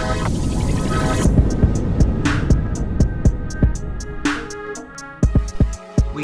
We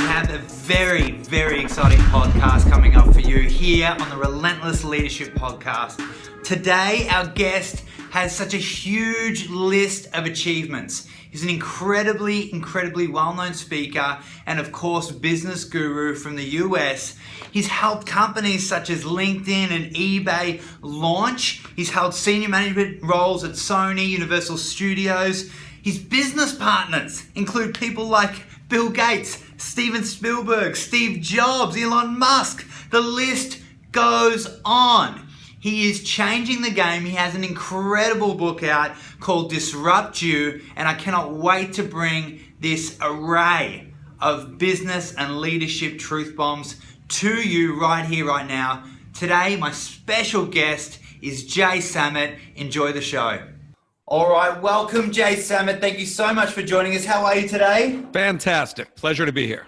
have a very, very exciting podcast coming up for you here on the Relentless Leadership Podcast. Today, our guest has such a huge list of achievements. He's an incredibly well-known speaker and, of course, business guru from the US. He's helped companies such as LinkedIn and eBay launch. He's held senior management roles at Sony, Universal Studios. His business partners include people like Bill Gates, Steven Spielberg, Steve Jobs, Elon Musk. The list goes on. He is changing the game. He has an incredible book out called Disrupt You, and I cannot wait to bring this array of business and leadership truth bombs to you right here, right now. Today, my special guest is Jay Samit. Enjoy the show. All right, welcome Jay Samit. Thank you so much for joining us. How are you today? Fantastic. Pleasure to be here.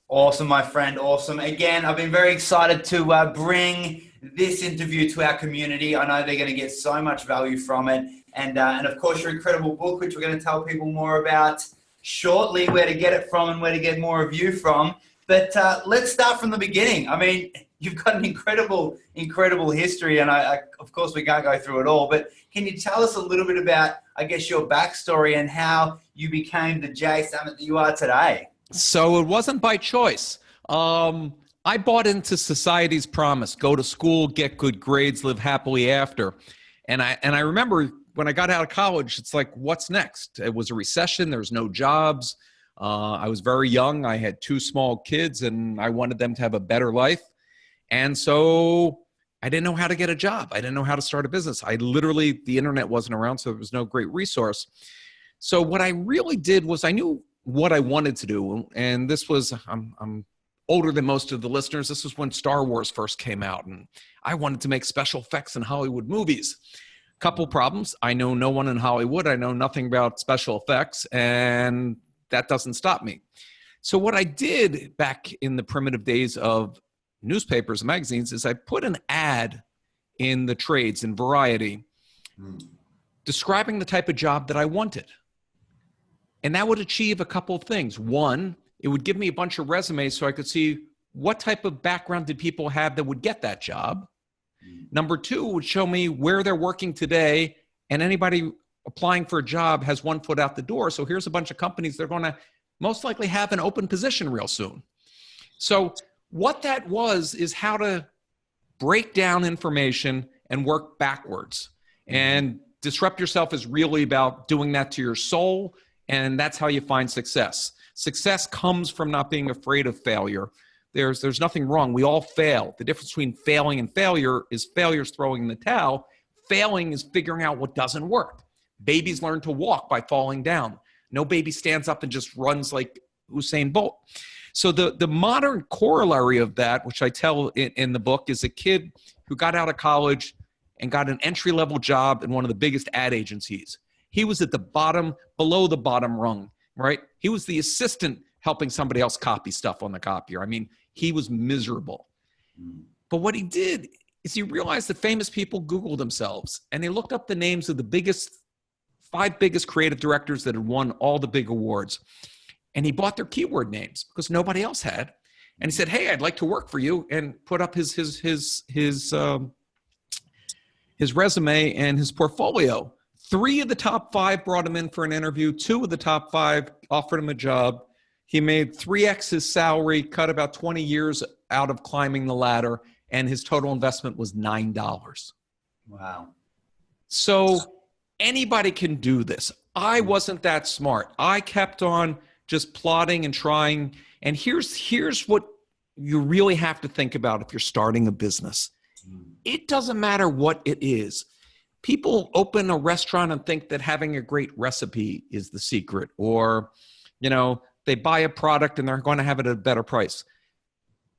Awesome, my friend. Awesome. Again, I've been very excited to bring this interview to our community. I know they're going to get so much value from it. And of course, your incredible book, which we're going to tell people more about shortly, where to get it from and where to get more of you from. But let's start from the beginning. I mean, you've got an incredible history, and of course, we can't go through it all. But can you tell us a little bit about, I guess, your backstory and how you became the Jay Samit that you are today? So it wasn't by choice. I bought into society's promise: go to school, get good grades, live happily after. And I remember when I got out of college, it's like, what's next? It was a recession. There was no jobs. I was very young. I had 2 small kids, and I wanted them to have a better life. And so I didn't know how to get a job. I didn't know how to start a business. The internet wasn't around, so there was no great resource. So what I really did was I knew what I wanted to do. And this was, I'm older than most of the listeners. This was when Star Wars first came out, and I wanted to make special effects in Hollywood movies. Couple problems. I know no one in Hollywood. I know nothing about special effects, and that doesn't stop me. So what I did back in the primitive days of newspapers and magazines is I put an ad in the trades, in Variety, describing the type of job that I wanted. And that would achieve a couple of things. One, it would give me a bunch of resumes so I could see what type of background did people have that would get that job. Number 2, it would show me where they're working today, and anybody applying for a job has 1 foot out the door. So here's a bunch of companies that are going to most likely have an open position real soon. So what that was is how to break down information and work backwards. And Disrupt Yourself is really about doing that to your soul, and that's how you find success. Success comes from not being afraid of failure. There's nothing wrong. We all fail. The difference between failing and failure is failure's throwing in the towel. Failing is figuring out what doesn't work. Babies learn to walk by falling down. No baby stands up and just runs like Usain Bolt. So the modern corollary of that, which I tell in the book, is a kid who got out of college and got an entry-level job in one of the biggest ad agencies. He was at the bottom, below the bottom rung, right? He was the assistant helping somebody else copy stuff on the copier. I mean, he was miserable. But what he did is he realized that famous people Googled themselves, and they looked up the names of the 5 biggest creative directors that had won all the big awards. And he bought their keyword names because nobody else had. And he said, "Hey, I'd like to work for you," and put up his resume and his portfolio. 3 of the top 5 brought him in for an interview. 2 of the top 5 offered him a job. He made 3x his salary, cut about 20 years out of climbing the ladder, and his total investment was $9. Wow. So anybody can do this. I wasn't that smart. I kept on just plodding and trying. And here's what you really have to think about if you're starting a business. It doesn't matter what it is. People open a restaurant and think that having a great recipe is the secret, or, they buy a product and they're going to have it at a better price.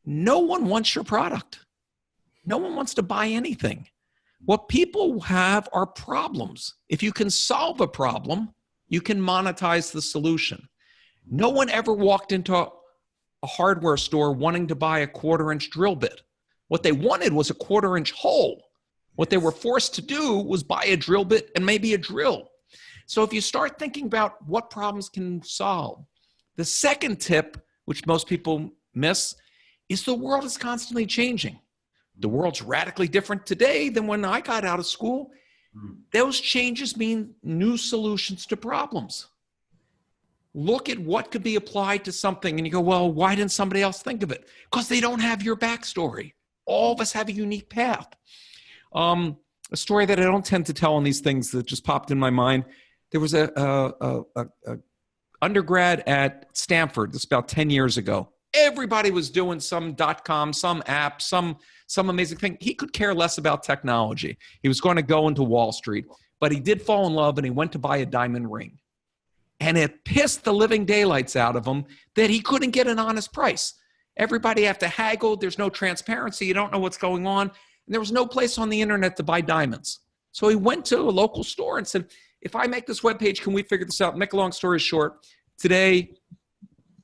No one wants your product. No one wants to buy anything. What people have are problems. If you can solve a problem, you can monetize the solution. No one ever walked into a hardware store wanting to buy a 1/4-inch drill bit. What they wanted was a 1/4-inch hole. What they were forced to do was buy a drill bit and maybe a drill. So if you start thinking about what problems can solve, the second tip, which most people miss, is the world is constantly changing. The world's radically different today than when I got out of school. Those changes mean new solutions to problems. Look at what could be applied to something and you go, well, why didn't somebody else think of it? Because they don't have your backstory. All of us have a unique path. A story that I don't tend to tell on these things that just popped in my mind. There was a undergrad at Stanford, this is about 10 years ago. Everybody was doing some .com, some app, some amazing thing. He could care less about technology. He was going to go into Wall Street, but he did fall in love and he went to buy a diamond ring. And it pissed the living daylights out of him that he couldn't get an honest price. Everybody have to haggle. There's no transparency. You don't know what's going on. And there was no place on the internet to buy diamonds. So he went to a local store and said, if I make this webpage, can we figure this out? Make a long story short, today,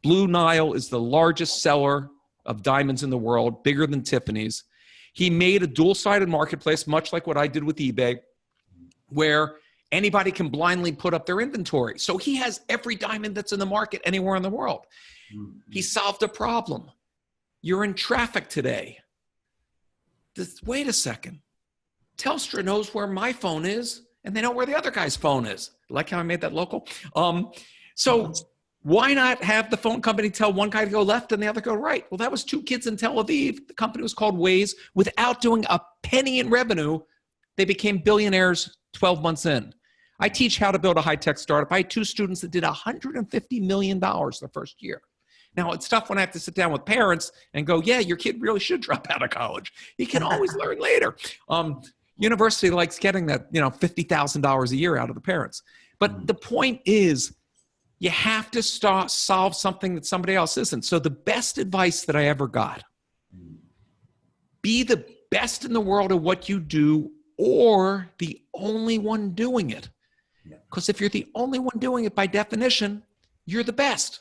Blue Nile is the largest seller of diamonds in the world, bigger than Tiffany's. He made a dual-sided marketplace, much like what I did with eBay, where anybody can blindly put up their inventory. So he has every diamond that's in the market anywhere in the world. He solved a problem. You're in traffic today. Wait a second. Telstra knows where my phone is, and they know where the other guy's phone is. Like how I made that local? So why not have the phone company tell one guy to go left and the other go right? Well, that was two kids in Tel Aviv. The company was called Waze. Without doing a penny in revenue, they became billionaires 12 months in. I teach how to build a high-tech startup. I had two students that did $150 million the first year. Now, it's tough when I have to sit down with parents and go, yeah, your kid really should drop out of college. He can always learn later. University likes getting that, $50,000 a year out of the parents. But the point is, you have to solve something that somebody else isn't. So the best advice that I ever got, be the best in the world at what you do or the only one doing it. Because if you're the only one doing it, by definition, you're the best.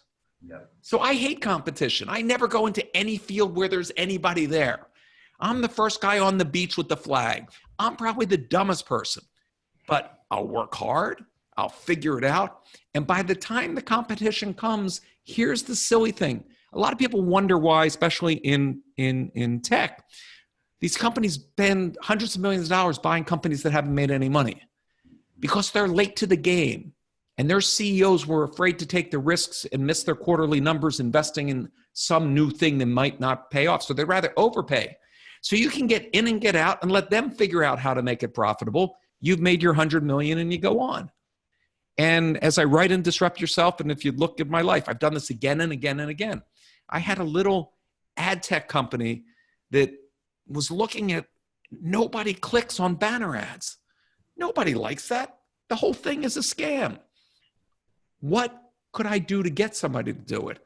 So I hate competition. I never go into any field where there's anybody there. I'm the first guy on the beach with the flag. I'm probably the dumbest person, but I'll work hard. I'll figure it out. And by the time the competition comes, here's the silly thing. A lot of people wonder why, especially in tech, these companies spend hundreds of millions of dollars buying companies that haven't made any money because they're late to the game. And their CEOs were afraid to take the risks and miss their quarterly numbers investing in some new thing that might not pay off. So they'd rather overpay. So you can get in and get out and let them figure out how to make it profitable. You've made your 100 million and you go on. And as I write in Disrupt Yourself, and if you look at my life, I've done this again and again and again. I had a little ad tech company that was looking at nobody clicks on banner ads. Nobody likes that. The whole thing is a scam. What could I do to get somebody to do it?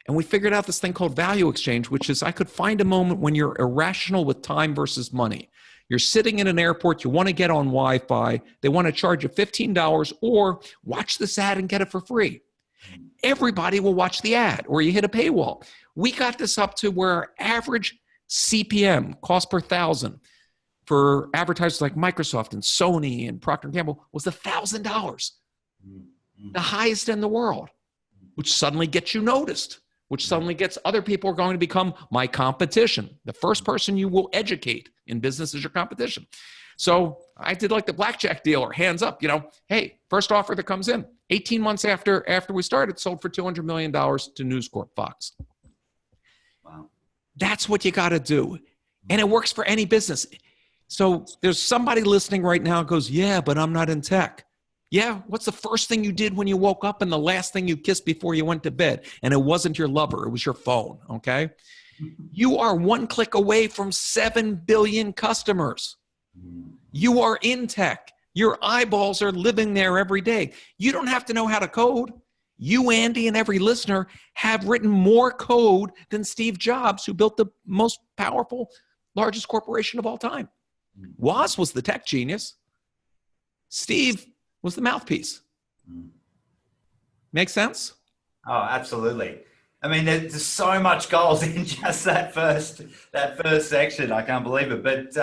And we figured out this thing called value exchange, which is I could find a moment when you're irrational with time versus money. You're sitting in an airport, you want to get on Wi-Fi, they want to charge you $15 or watch this ad and get it for free. Everybody will watch the ad or you hit a paywall. We got this up to where our average CPM, cost per thousand, for advertisers like Microsoft and Sony and Procter & Gamble was $1,000. The highest in the world, which suddenly gets you noticed, which suddenly gets other people are going to become my competition. The first person you will educate in business is your competition. So I did like the blackjack dealer, hands up, hey, first offer that comes in. 18 months after we started, sold for $200 million to News Corp, Fox. Wow. That's what you got to do. And it works for any business. So there's somebody listening right now who goes, yeah, but I'm not in tech. Yeah, what's the first thing you did when you woke up and the last thing you kissed before you went to bed? And it wasn't your lover, it was your phone, okay? You are one click away from 7 billion customers. You are in tech. Your eyeballs are living there every day. You don't have to know how to code. You, Andy, and every listener have written more code than Steve Jobs, who built the most powerful, largest corporation of all time. Woz was the tech genius. Steve was the mouthpiece. Make sense? Oh, absolutely. I mean, there's so much gold in just that first section. I can't believe it. But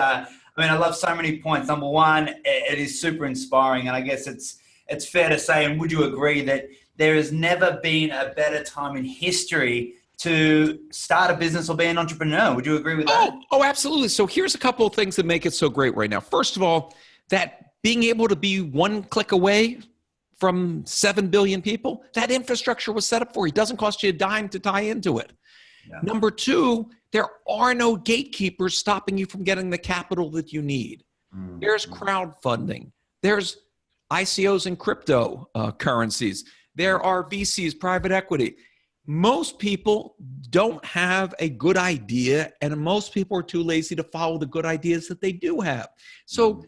I mean, I love so many points. Number one, it is super inspiring, and I guess it's fair to say, and would you agree that there has never been a better time in history to start a business or be an entrepreneur? Would you agree with that? Oh, absolutely. So here's a couple of things that make it so great right now. First of all, that being able to be one click away from 7 billion people, that infrastructure was set up for you. It doesn't cost you a dime to tie into it. Yeah. Number two, there are no gatekeepers stopping you from getting the capital that you need. Mm-hmm. There's crowdfunding. There's ICOs and crypto currencies. There are VCs, private equity. Most people don't have a good idea, and most people are too lazy to follow the good ideas that they do have. So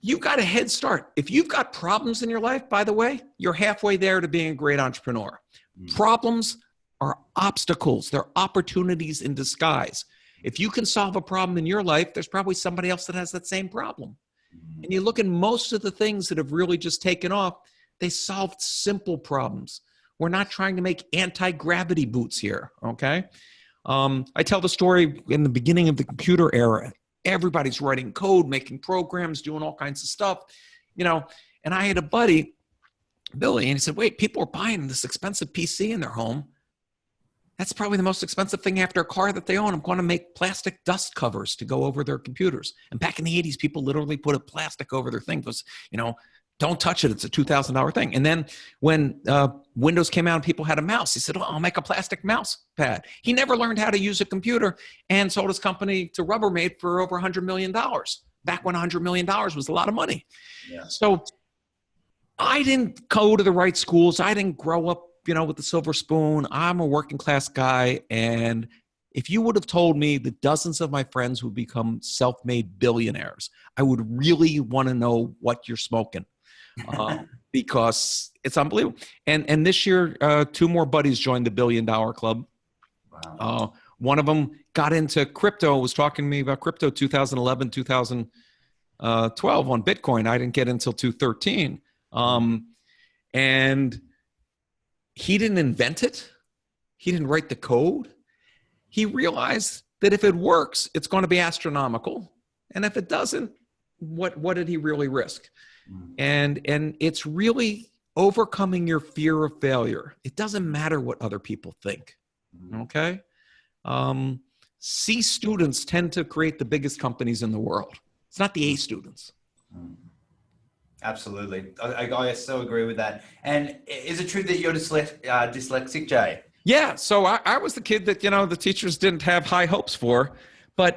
you've got a head start. If you've got problems in your life, by the way, you're halfway there to being a great entrepreneur. Problems are obstacles. They're opportunities in disguise. If you can solve a problem in your life, there's probably somebody else that has that same problem. And you look at most of the things that have really just taken off, they solved simple problems. We're not trying to make anti-gravity boots here, okay? I tell the story in the beginning of the computer era. Everybody's writing code, making programs, doing all kinds of stuff, you know, and I had a buddy, Billy, and he said, wait, people are buying this expensive PC in their home. That's probably the most expensive thing after a car that they own. I'm going to make plastic dust covers to go over their computers. And back in the 80s, people literally put a plastic over their thing because, you know, don't touch it. It's a $2,000 thing. And then when Windows came out and people had a mouse, he said, oh, I'll make a plastic mouse pad. He never learned how to use a computer and sold his company to Rubbermaid for over $100 million. Back when $100 million was a lot of money. Yeah. So I didn't go to the right schools. I didn't grow up, you know, with the silver spoon. I'm a working class guy. And if you would have told me that dozens of my friends would become self-made billionaires, I would really want to know what you're smoking. Because it's unbelievable. And this year, 2 more buddies joined the $1 billion club. Wow. One of them got into crypto, was talking to me about crypto 2011, 2012 on Bitcoin. I didn't get until 2013. And he didn't invent it. He didn't write the code. He realized that if it works, it's going to be astronomical. And if it doesn't, what did he really risk? And it's really overcoming your fear of failure. It doesn't matter what other people think, okay? C students tend to create the biggest companies in the world. It's not the A students. Absolutely. I so agree with that. And is it true that you're dyslexic, Jay? Yeah, so I was the kid that, you know, the teachers didn't have high hopes for, but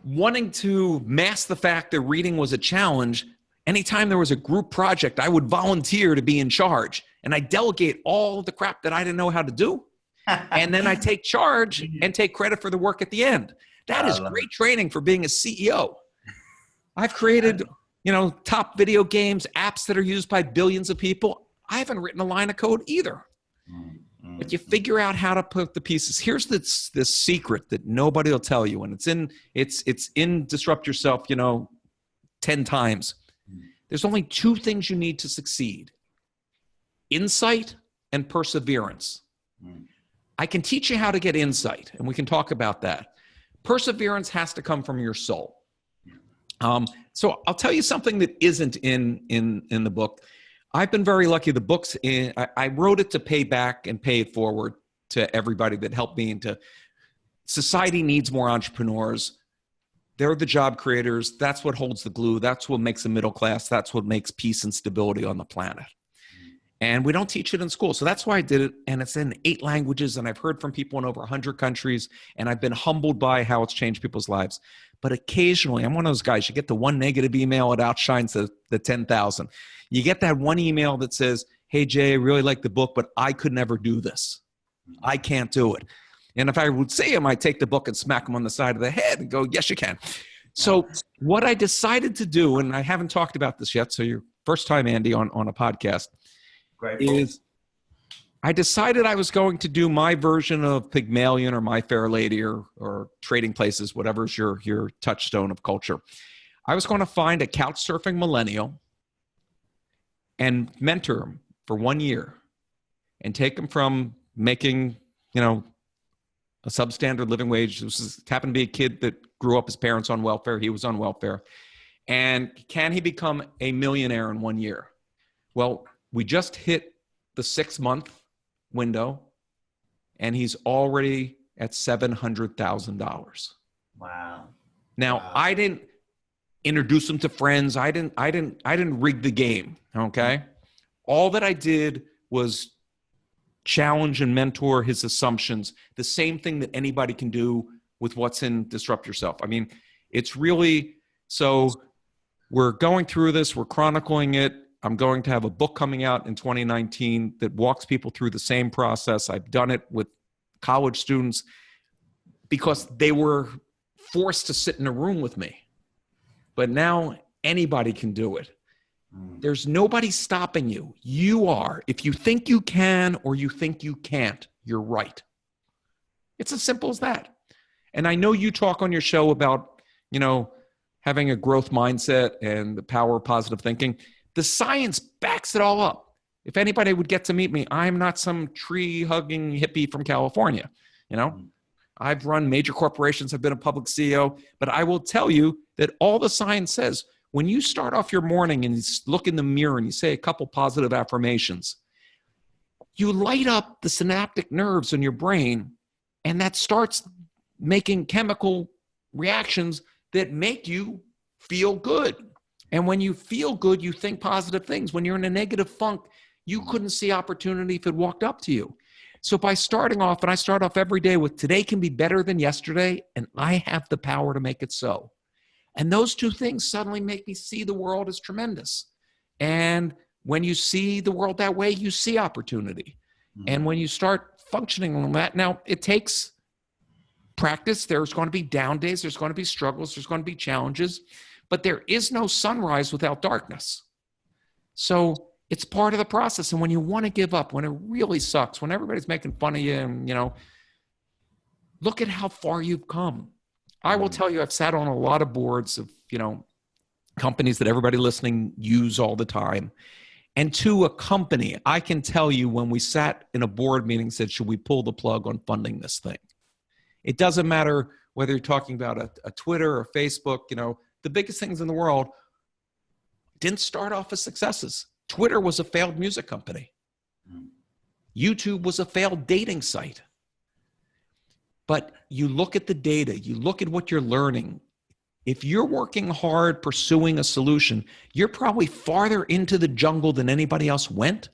wanting to mask the fact that reading was a challenge, anytime there was a group project, I would volunteer to be in charge, and I delegate all the crap that I didn't know how to do. And then I take charge and take credit for the work at the end. That is great training for being a CEO. I've created, you know, top video games, apps that are used by billions of people. I haven't written a line of code either. But you figure out how to put the pieces. Here's this secret that nobody will tell you, and it's in Disrupt Yourself, you know, 10 times. There's only 2 things you need to succeed: insight and perseverance. I can teach you how to get insight, and we can talk about that. Perseverance has to come from your soul. So I'll tell you something that isn't in the book. I've been very lucky. The book's I wrote it to pay back and pay it forward to everybody that helped me into. Society needs more entrepreneurs. They're the job creators. That's what holds the glue. That's what makes the middle class. That's what makes peace and stability on the planet. And we don't teach it in school. So that's why I did it. And it's in 8 languages. And I've heard from people in over 100 countries. And I've been humbled by how it's changed people's lives. But occasionally, I'm one of those guys, you get the one negative email, it outshines the 10,000. You get that one email that says, hey, Jay, I really like the book, but I could never do this. I can't do it. And if I would see him, I'd take the book and smack him on the side of the head and go, yes, you can. So what I decided to do, and I haven't talked about this yet, so your first time, Andy, on a podcast, is I decided I was going to do my version of Pygmalion or My Fair Lady or Trading Places, whatever's your touchstone of culture. I was going to find a couch surfing millennial and mentor him for 1 year and take him from making, you know, a substandard living wage. Happened to be a kid that grew up, his parents on welfare. He was on welfare. And can he become a millionaire in 1 year? Well, we just hit the 6-month window, and he's already at $700,000. Wow. Now, wow. I didn't introduce him to friends. I didn't rig the game. Okay. All that I did was challenge and mentor his assumptions. The same thing that anybody can do with what's in Disrupt Yourself. I mean, it's really, so we're going through this, we're chronicling it. I'm going to have a book coming out in 2019 that walks people through the same process. I've done it with college students because they were forced to sit in a room with me. But now anybody can do it. There's nobody stopping you. You are. If you think you can or you think you can't, you're right. It's as simple as that. And I know you talk on your show about, having a growth mindset and the power of positive thinking. The science backs it all up. If anybody would get to meet me, I'm not some tree-hugging hippie from California. I've run major corporations. I've been a public CEO. But I will tell you that all the science says, when you start off your morning and you look in the mirror and you say a couple positive affirmations, you light up the synaptic nerves in your brain, and that starts making chemical reactions that make you feel good. And when you feel good, you think positive things. When you're in a negative funk, you couldn't see opportunity if it walked up to you. So by starting off, and I start off every day with today can be better than yesterday, and I have the power to make it so. And those two things suddenly make me see the world as tremendous. And when you see the world that way, you see opportunity. And when you start functioning on that, now it takes practice. There's going to be down days. There's going to be struggles. There's going to be challenges. But there is no sunrise without darkness. So it's part of the process. And when you want to give up, when it really sucks, when everybody's making fun of you, and, look at how far you've come. I will tell you, I've sat on a lot of boards of, companies that everybody listening use all the time. And to a company, I can tell you when we sat in a board meeting, said, should we pull the plug on funding this thing? It doesn't matter whether you're talking about a Twitter or Facebook, the biggest things in the world didn't start off as successes. Twitter was a failed music company. YouTube was a failed dating site. But you look at the data, you look at what you're learning. If you're working hard pursuing a solution, you're probably farther into the jungle than anybody else went.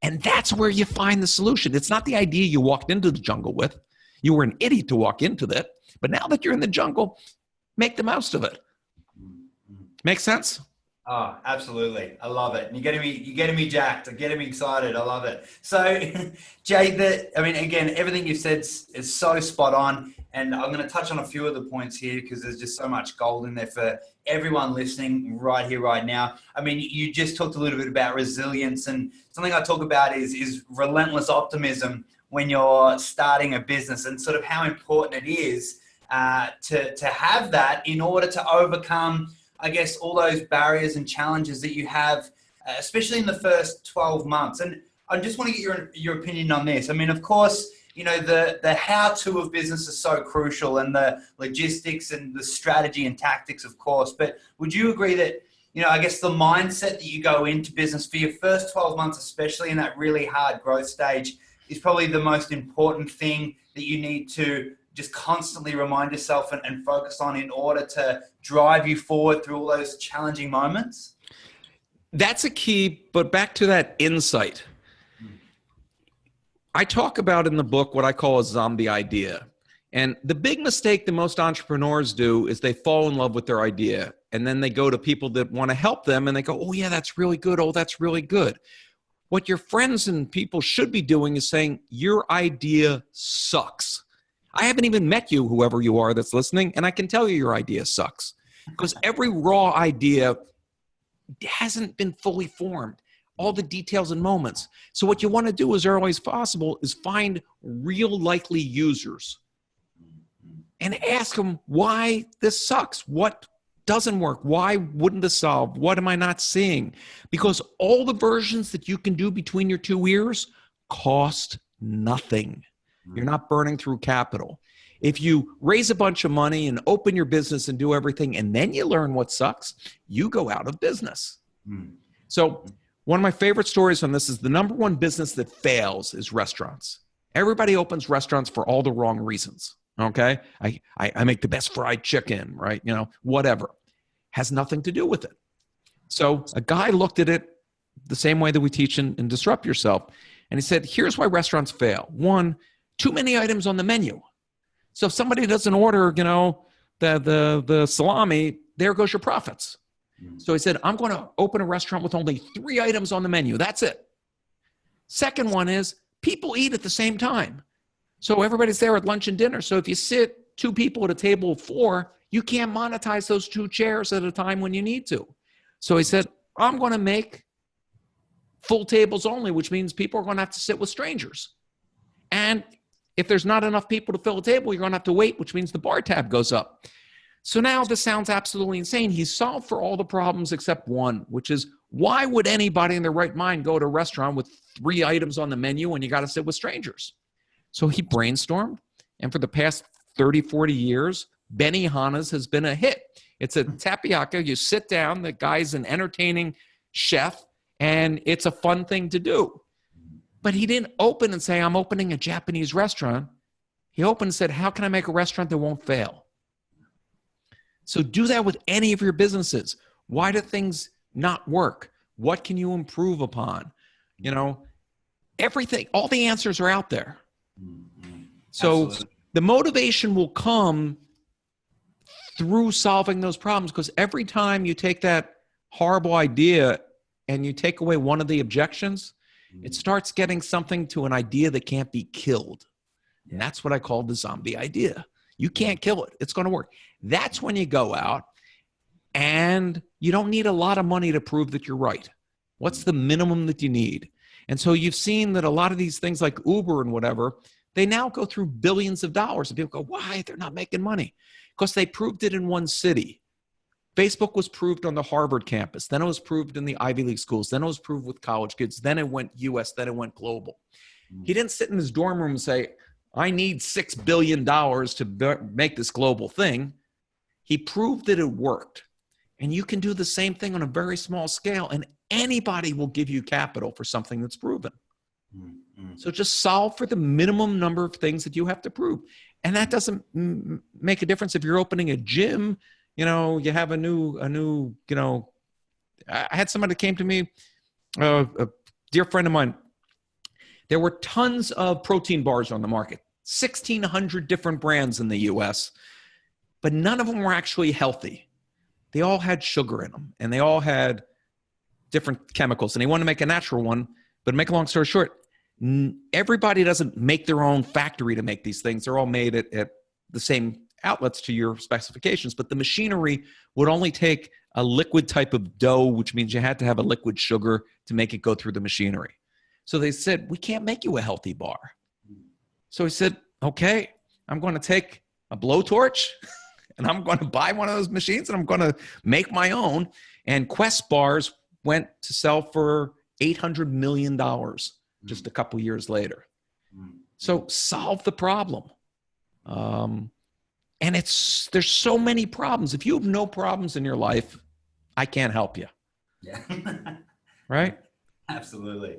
And that's where you find the solution. It's not the idea you walked into the jungle with. You were an idiot to walk into that. But now that you're in the jungle, make the most of it. Make sense? Oh, absolutely. I love it. You're getting me jacked. You're getting me excited. I love it. So, Jay, again, everything you said is so spot on. And I'm going to touch on a few of the points here because there's just so much gold in there for everyone listening right here, right now. You just talked a little bit about resilience, and something I talk about is relentless optimism when you're starting a business, and sort of how important it is to have that in order to overcome, I guess, all those barriers and challenges that you have, especially in the first 12 months. And I just want to get your opinion on this. Of course, the how-to of business is so crucial, and the logistics and the strategy and tactics, of course. But would you agree that, I guess the mindset that you go into business for your first 12 months, especially in that really hard growth stage, is probably the most important thing that you need to just constantly remind yourself and focus on in order to drive you forward through all those challenging moments? That's a key, but back to that insight. I talk about in the book what I call a zombie idea. And the big mistake that most entrepreneurs do is they fall in love with their idea. And then they go to people that want to help them and they go, oh yeah, that's really good. Oh, that's really good. What your friends and people should be doing is saying, your idea sucks. I haven't even met you, whoever you are that's listening, and I can tell you your idea sucks. Because every raw idea hasn't been fully formed, all the details and moments. So what you want to do as early as possible is find real likely users and ask them why this sucks. What doesn't work? Why wouldn't this solve? What am I not seeing? Because all the versions that you can do between your two ears cost nothing. You're not burning through capital. If you raise a bunch of money and open your business and do everything, and then you learn what sucks, you go out of business. So one of my favorite stories on this is the number one business that fails is restaurants. Everybody opens restaurants for all the wrong reasons. Okay. I make the best fried chicken, right? You know, whatever. Has nothing to do with it. So a guy looked at it the same way that we teach in Disrupt Yourself. And he said, here's why restaurants fail. One, too many items on the menu. So if somebody doesn't order, you know, the salami, there goes your profits. So he said, I'm going to open a restaurant with only 3 items on the menu. That's it. Second one is people eat at the same time. So everybody's there at lunch and dinner. So if you sit 2 people at a table of 4, you can't monetize those 2 chairs at a time when you need to. So he said, I'm going to make full tables only, which means people are going to have to sit with strangers. And if there's not enough people to fill a table, you're going to have to wait, which means the bar tab goes up. So now this sounds absolutely insane. He's solved for all the problems except one, which is why would anybody in their right mind go to a restaurant with 3 items on the menu when you got to sit with strangers? So he brainstormed, and for the past 30, 40 years, Benihana's has been a hit. It's a tapioca. You sit down, the guy's an entertaining chef, and it's a fun thing to do. But he didn't open and say, I'm opening a Japanese restaurant. He opened and said, how can I make a restaurant that won't fail? So do that with any of your businesses. Why do things not work? What can you improve upon? You know, everything, all the answers are out there. So absolutely. The motivation will come through solving those problems, because every time you take that horrible idea and you take away one of the objections, it starts getting something to an idea that can't be killed. And that's what I call the zombie idea. You can't kill it. It's going to work. That's when you go out, and you don't need a lot of money to prove that you're right. What's the minimum that you need? And so you've seen that a lot of these things like Uber and whatever, they now go through billions of dollars. And people go, why? They're not making money. Because they proved it in one city. Facebook was proved on the Harvard campus. Then it was proved in the Ivy League schools. Then it was proved with college kids. Then it went US. Then it went global. He didn't sit in his dorm room and say, I need $6 billion to make this global thing. He proved that it worked. And you can do the same thing on a very small scale, and anybody will give you capital for something that's proven. So just solve for the minimum number of things that you have to prove. And that doesn't make a difference if you're opening a gym. You know, you have a new, you know, I had somebody that came to me, a dear friend of mine. There were tons of protein bars on the market, 1,600 different brands in the US, but none of them were actually healthy. They all had sugar in them, and they all had different chemicals, and he wanted to make a natural one. But to make a long story short, everybody doesn't make their own factory to make these things. They're all made at the same outlets to your specifications, but the machinery would only take a liquid type of dough, which means you had to have a liquid sugar to make it go through the machinery. So they said, we can't make you a healthy bar. So he said, okay, I'm going to take a blowtorch and I'm going to buy one of those machines and I'm going to make my own. And Quest bars went to sell for $800 million just a couple years later. So solve the problem. And there's so many problems. If you have no problems in your life, I can't help you. Yeah. Right? Absolutely.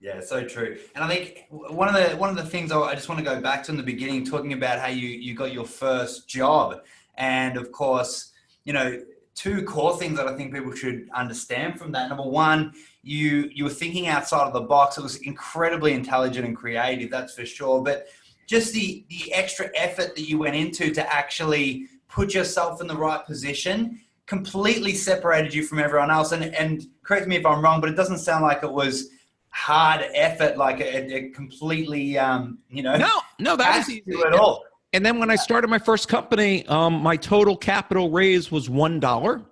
Yeah, so true. And I think one of the things I just want to go back to in the beginning, talking about how you got your first job. And of course, you know, 2 core things that I think people should understand from that. Number one, you were thinking outside of the box. It was incredibly intelligent and creative, that's for sure. But just the extra effort that you went into to actually put yourself in the right position completely separated you from everyone else. And correct me if I'm wrong, but it doesn't sound like it was hard effort, like it completely, you know. No, that was easy at all. And then when I started my first company, my total capital raise was $1.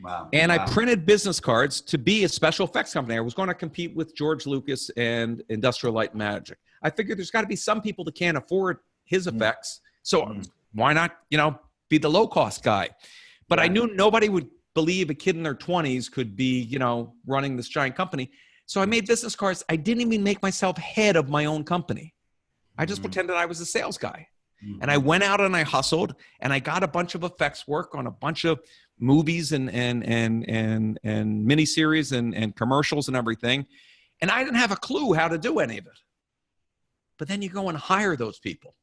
Wow. And I printed business cards to be a special effects company. I was going to compete with George Lucas and Industrial Light and Magic. I figured there's got to be some people that can't afford his effects. So why not, you know, be the low cost guy? But I knew nobody would believe a kid in their 20s could be, you know, running this giant company. So I made business cards. I didn't even make myself head of my own company. I just pretended I was a sales guy. And I went out and I hustled and I got a bunch of effects work on a bunch of movies and miniseries and commercials and everything. And I didn't have a clue how to do any of it. But then you go and hire those people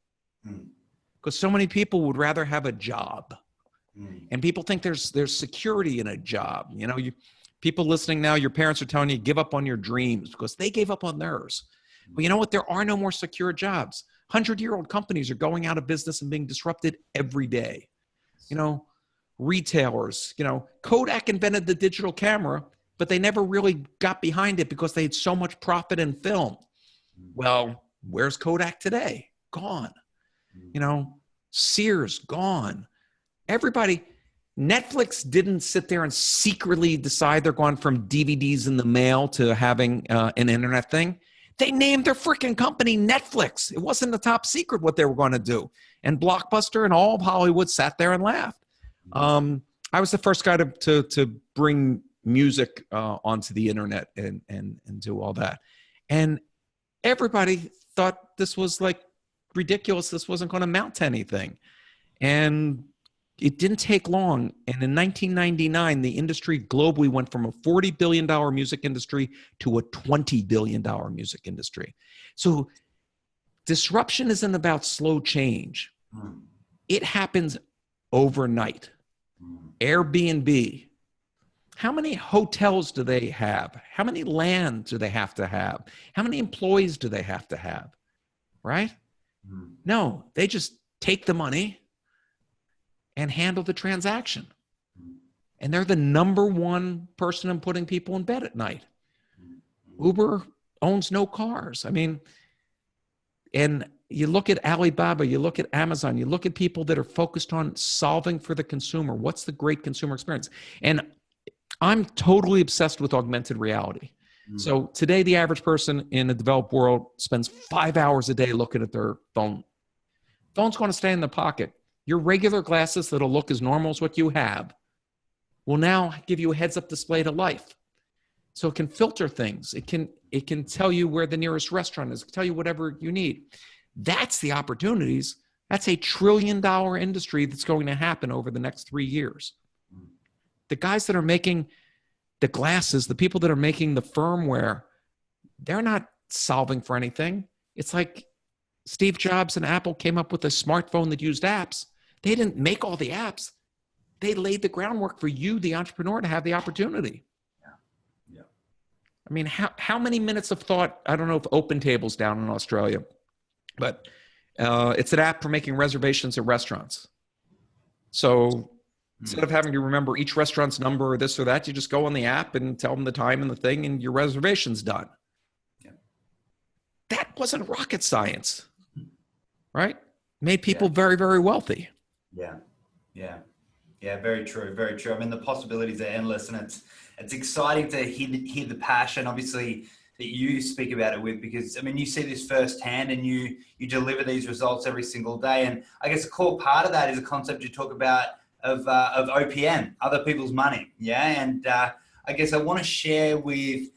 because so many people would rather have a job. And people think there's security in a job. You know, people listening now, your parents are telling you, give up on your dreams because they gave up on theirs. But you know what? There are no more secure jobs. 100-year-old companies are going out of business and being disrupted every day. You know, retailers, you know, Kodak invented the digital camera, but they never really got behind it because they had so much profit in film. Well, where's Kodak today? Gone. You know, Sears, gone. Everybody, Netflix didn't sit there and secretly decide they're going from DVDs in the mail to having an internet thing. They named their freaking company Netflix. It wasn't the top secret what they were going to do. And Blockbuster and all of Hollywood sat there and laughed. I was the first guy to bring music onto the internet and do all that. And everybody thought this was like ridiculous. This wasn't going to amount to anything. And it didn't take long. And in 1999, the industry globally went from a $40 billion music industry to a $20 billion music industry. So disruption isn't about slow change. It happens overnight. Airbnb. How many hotels do they have? How many land do they have to have? How many employees do they have to have? Right? No, they just take the money and handle the transaction. And they're the number one person in putting people in bed at night. Uber owns no cars. I mean, and you look at Alibaba, you look at Amazon, you look at people that are focused on solving for the consumer. What's the great consumer experience? And I'm totally obsessed with augmented reality. So today, the average person in the developed world spends 5 hours a day looking at their phone. Phone's going to stay in the pocket. Your regular glasses that'll look as normal as what you have will now give you a heads-up display to life. So it can filter things. It can tell you where the nearest restaurant is, tell you whatever you need. That's the opportunities. That's a $1 trillion industry that's going to happen over the next 3 years. The guys that are making the glasses, the people that are making the firmware, they're not solving for anything. It's like Steve Jobs and Apple came up with a smartphone that used apps. They didn't make all the apps. They laid the groundwork for you, the entrepreneur, to have the opportunity. Yeah. I mean, how many minutes of thought? I don't know if OpenTable's down in Australia, but it's an app for making reservations at restaurants. So instead of having to remember each restaurant's number or this or that, you just go on the app and tell them the time and the thing, and your reservation's done. Yeah. That wasn't rocket science, right? Made people very, very wealthy. Yeah, very true, very true. I mean, the possibilities are endless, and it's exciting to hear the passion, obviously, that you speak about it with, because I mean, you see this firsthand, and you deliver these results every single day. And I guess a core part of that is a concept you talk about of OPM, other people's money. Yeah, and I guess I want to share with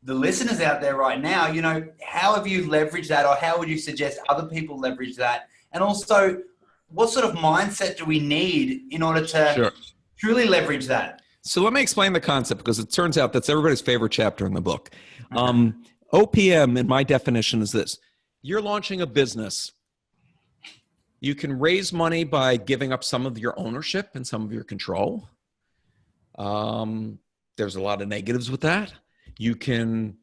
the listeners out there right now, you know, how have you leveraged that, or how would you suggest other people leverage that? And also, what sort of mindset do we need in order to truly leverage that? So let me explain the concept, because it turns out that's everybody's favorite chapter in the book. OPM, in my definition, is this. You're launching a business. You can raise money by giving up some of your ownership and some of your control. There's a lot of negatives with that. You can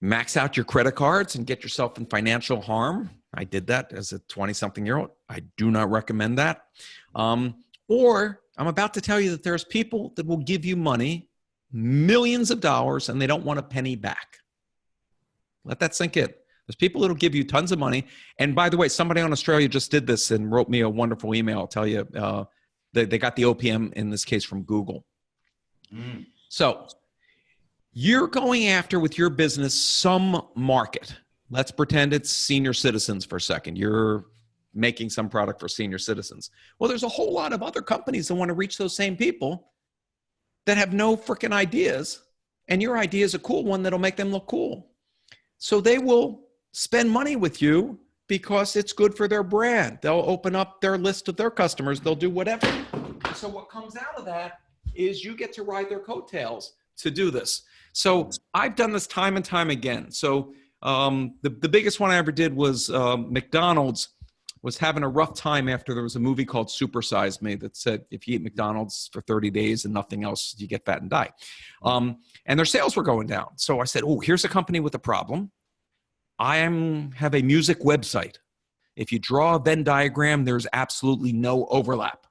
max out your credit cards and get yourself in financial harm. I did that as a 20-something-year-old. I do not recommend that. Or I'm about to tell you that there's people that will give you money, millions of dollars, and they don't want a penny back. Let that sink in. There's people that will give you tons of money. And by the way, somebody on Australia just did this and wrote me a wonderful email. I'll tell you, they got the OPM in this case from Google. So you're going after with your business some market. Let's pretend it's senior citizens for a second. You're making some product for senior citizens. Well, there's a whole lot of other companies that want to reach those same people that have no freaking ideas. And your idea is a cool one that'll make them look cool. So they will spend money with you because it's good for their brand. They'll open up their list of their customers. They'll do whatever. So what comes out of that is you get to ride their coattails to do this. So I've done this time and time again. So the biggest one I ever did was McDonald's was having a rough time after there was a movie called Super Size Me that said, if you eat McDonald's for 30 days and nothing else, you get fat and die. And their sales were going down. So I said, oh, here's a company with a problem. I have a music website. If you draw a Venn diagram, there's absolutely no overlap,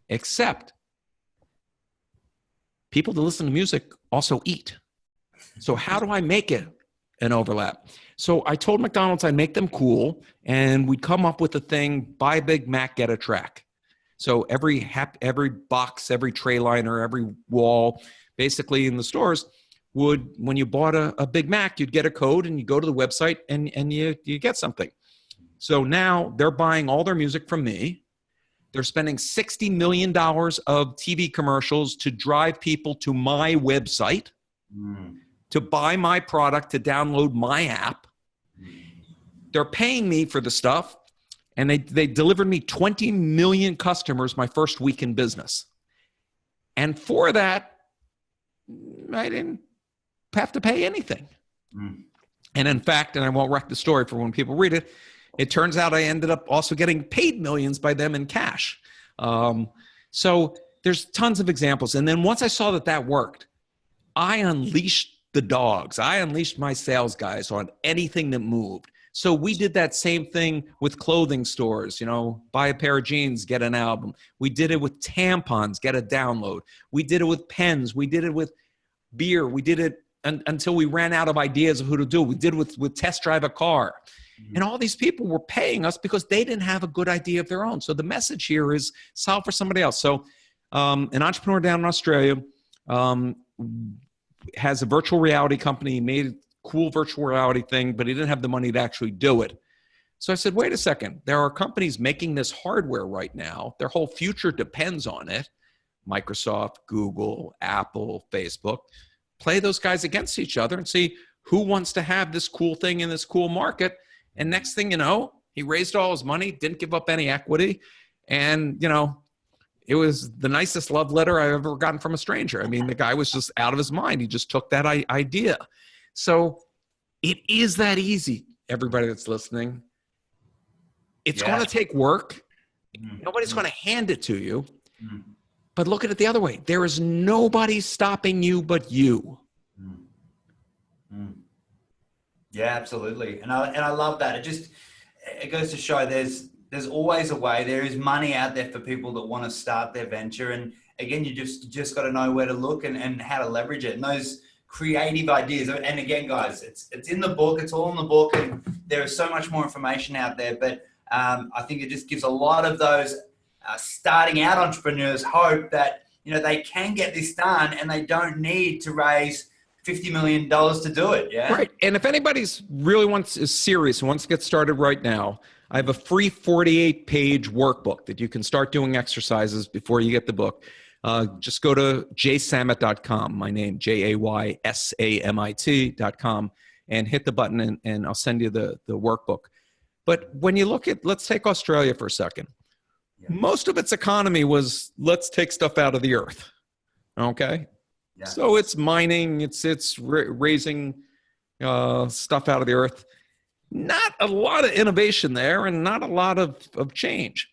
except people that listen to music also eat. So how do I make it an overlap? So I told McDonald's I'd make them cool, and we'd come up with the thing, buy a Big Mac, get a track. So every box, every tray liner, every wall, basically in the stores would, when you bought a Big Mac, you'd get a code and you go to the website and you get something. So now they're buying all their music from me. They're spending $60 million of TV commercials to drive people to my website, to buy my product, to download my app. They're paying me for the stuff, and they delivered me 20 million customers my first week in business. And for that, I didn't have to pay anything. And in fact, and I won't wreck the story for when people read it, it turns out I ended up also getting paid millions by them in cash. So there's tons of examples. And then once I saw that worked, I unleashed the dogs. I unleashed my sales guys on anything that moved. So we did that same thing with clothing stores, buy a pair of jeans, get an album. We did it with tampons, get a download. We did it with pens. We did it with beer. We did it until we ran out of ideas of who to do. We did it with test drive a car. And all these people were paying us because they didn't have a good idea of their own. So the message here is solve for somebody else. So an entrepreneur down in Australia has a virtual reality company. He made a cool virtual reality thing, but he didn't have the money to actually do it. So I said, wait a second. There are companies making this hardware right now. Their whole future depends on it. Microsoft, Google, Apple, Facebook. Play those guys against each other and see who wants to have this cool thing in this cool market. And next thing you know, he raised all his money, didn't give up any equity. And, it was the nicest love letter I've ever gotten from a stranger. I mean, the guy was just out of his mind. He just took that idea. So it is that easy, everybody that's listening. It's going to take work. Nobody's going to hand it to you. But look at it the other way. There is nobody stopping you but you. Yeah, absolutely. And I love that. It goes to show there's always a way. There is money out there for people that want to start their venture. And again, you just got to know where to look and how to leverage it. And those creative ideas. And again, guys, it's in the book. It's all in the book. And there is so much more information out there. But I think it just gives a lot of those starting out entrepreneurs hope that, they can get this done and they don't need to raise $50 million to do it. Yeah. Right. And if anybody's really is serious and wants to get started right now, I have a free 48-page workbook that you can start doing exercises before you get the book. Just go to jaysamit.com, my name, JAYSAMIT.com, and hit the button and I'll send you the workbook. But when you look at, let's take Australia for a second. Yeah. Most of its economy was, let's take stuff out of the earth. Okay. Yeah. So it's mining, it's raising stuff out of the earth. Not a lot of innovation there and not a lot of change,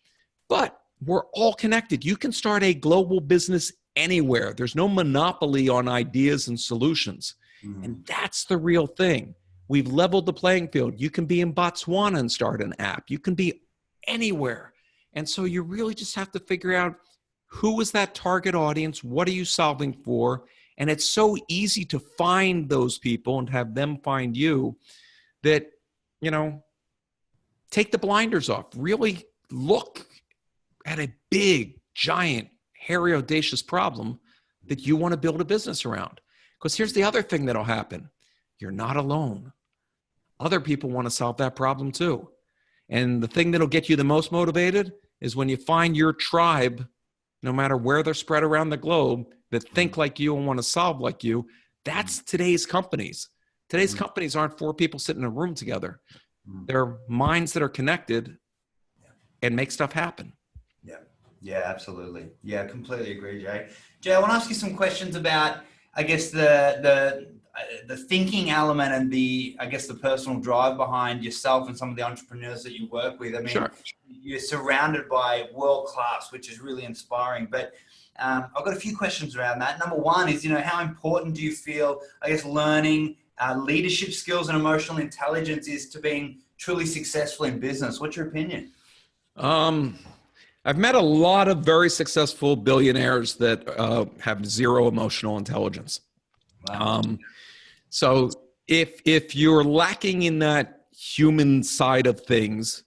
but we're all connected. You can start a global business anywhere. There's no monopoly on ideas and solutions. And that's the real thing. We've leveled the playing field. You can be in Botswana and start an app. You can be anywhere. And so you really just have to figure out who is that target audience? What are you solving for? And it's so easy to find those people and have them find you that, take the blinders off. Really look at a big, giant, hairy, audacious problem that you want to build a business around. Because here's the other thing that'll happen. You're not alone. Other people want to solve that problem too. And the thing that'll get you the most motivated is when you find your tribe, no matter where they're spread around the globe, that think like you and want to solve like you. That's today's companies. Today's companies aren't four people sitting in a room together. They're minds that are connected and make stuff happen. Yeah. Yeah, absolutely. Yeah, completely agree, Jay. Jay, I want to ask you some questions about, I guess, the thinking element and the personal drive behind yourself and some of the entrepreneurs that you work with. I mean, Sure. you're surrounded by world class, which is really inspiring. But I've got a few questions around that. Number one is, how important do you feel, I guess, learning leadership skills and emotional intelligence is to being truly successful in business? What's your opinion? I've met a lot of very successful billionaires that have zero emotional intelligence. Wow. So if you're lacking in that human side of things,